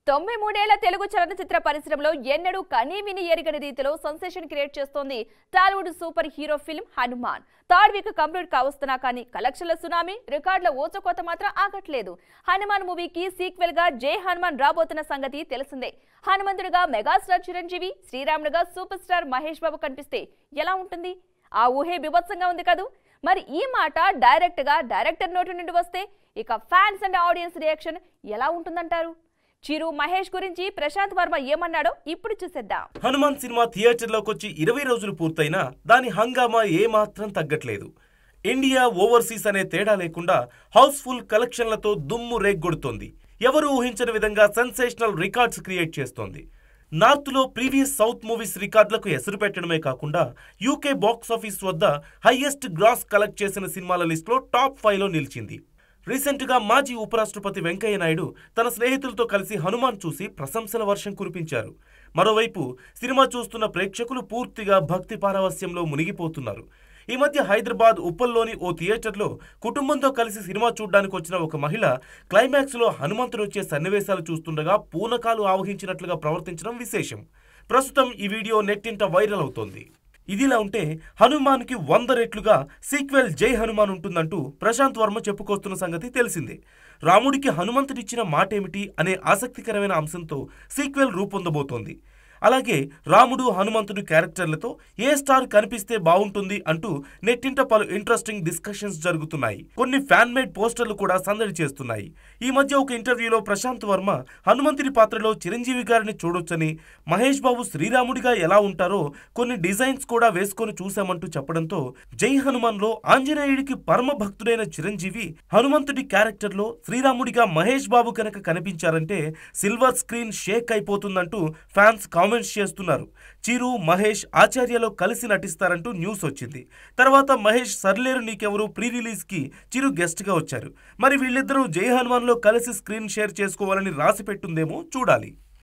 93 ఏళ్ల తెలుగు చలనచిత్ర పరిశ్రమలో ఎన్నడూ కనీవిని ఎరగని రీతిలో సెన్సేషన్ క్రియేట్ చేస్తోంది Tollywood super hero film Hanuman. Third week complete కావస్తున్నా కానీ కలెక్షన్ల సునామీ, రికార్డుల ఓచకోత మాత్రం ఆగట్లేదు. హనుమాన్ మూవీకి సీక్వెల్ గా జై హనుమాన్ రాబోతున్న సంగతి తెలిసిందే. హనుమంతుడిగా మెగాస్టార్ చిరంజీవి, శ్రీరాముడిగా సూపర్ స్టార్ మహేష్ బాబు కనిపిస్తే ఎలా ఉంటుంది? ఆ ఊహే బీభత్సంగా ఉంది కదూ. మరి ఈ మాట డైరెక్టర్ నోటి నుండి వస్తే ఇక ఫ్యాన్స్ అండ్ ఆడియన్స్ రియాక్షన్ ఎలా ఉంటుందంటారు? చిరు మహేష్ గురించి ప్రశాంత్ వర్మ ఏమన్నాడో ఇప్పుడు చూసేద్దాం. హనుమాన్ సినిమా థియేటర్లోకి వచ్చి 20 రోజులు పూర్తయినా దాని హంగామా ఏమాత్రం తగ్గట్లేదు. ఇండియా ఓవర్సీస్ అనే తేడా లేకుండా హౌస్ఫుల్ కలెక్షన్లతో దుమ్ము రేగ్గొడుతోంది. ఎవరు ఊహించని విధంగా సెన్సేషనల్ రికార్డ్స్ క్రియేట్ చేస్తోంది. నార్త్లో ప్రీవియస్ సౌత్ మూవీస్ రికార్డులకు ఎసురు పెట్టడమే కాకుండా యూకే బాక్స్ ఆఫీస్ వద్ద హైయెస్ట్ గ్రాస్ కలెక్ట్ చేసిన సినిమాల లిస్టులో టాప్ 5లో నిలిచింది. రీసెంట్గా మాజీ ఉపరాష్ట్రపతి వెంకయ్య నాయుడు తన స్నేహితులతో కలిసి హనుమాన్ చూసి ప్రశంసల వర్షం కురిపించారు. మరోవైపు సినిమా చూస్తున్న ప్రేక్షకులు పూర్తిగా భక్తి పారవస్యంలో మునిగిపోతున్నారు. ఈ మధ్య హైదరాబాద్ ఉప్పల్లోని ఓ థియేటర్లో కుటుంబంతో కలిసి సినిమా చూడ్డానికి వచ్చిన ఒక మహిళ క్లైమాక్స్లో హనుమంతుడు వచ్చే సన్నివేశాలు చూస్తుండగా పూనకాలు ఆవహించినట్లుగా ప్రవర్తించడం విశేషం. ప్రస్తుతం ఈ వీడియో నెట్టింట వైరల్ అవుతోంది. ఇదిలా ఉంటే హనుమాన్కి 100 రెట్లుగా సీక్వెల్ జై హనుమాన్ ఉంటుందంటూ ప్రశాంత్ వర్మ చెప్పుకొస్తున్న సంగతి తెలిసిందే. రాముడికి హనుమంతుడిచ్చిన మాటేమిటి అనే ఆసక్తికరమైన అంశంతో సీక్వెల్ రూపొందబోతోంది. అలాగే రాముడు హనుమంతుడి క్యారెక్టర్లతో ఏ స్టార్ కనిపిస్తే బాగుంటుంది అంటూ నెట్టింట పలు ఇంట్రెస్టింగ్ డిస్కషన్స్ జరుగుతున్నాయి. కొన్ని ఫ్యాన్ మేడ్ పోస్టర్లు కూడా సందడి చేస్తున్నాయి. ఈ మధ్య ఒక ఇంటర్వ్యూలో ప్రశాంత్ వర్మ హనుమంతుడి పాత్రలో చిరంజీవి గారిని చూడొచ్చని, మహేష్ బాబు శ్రీరాముడిగా ఎలా ఉంటారో కొన్ని డిజైన్స్ కూడా వేసుకొని చూశామంటూ చెప్పడంతో జై హనుమాన్ లో ఆంజనేయుడికి పరమ భక్తుడైన చిరంజీవి హనుమంతుడి క్యారెక్టర్లో శ్రీరాముడిగా మహేష్ బాబు కనుక కనిపించారంటే సిల్వర్ స్క్రీన్ షేక్ అయిపోతుందంటూ ఫ్యాన్స్ కామెంట్స్ చేస్తున్నారు. చిరు, మహేష్ ఆచార్యలో కలిసి నటిస్తారంటూ న్యూస్ వచ్చింది. తర్వాత మహేష్ సర్లేరు నీకెవరు ప్రీ రిలీజ్ కి చిరు గెస్ట్ గా వచ్చారు. మరి వీళ్ళిద్దరూ జై హనుమాన్ లో కలిసి స్క్రీన్ షేర్ చేసుకోవాలని రాసి పెట్టుందేమో చూడాలి.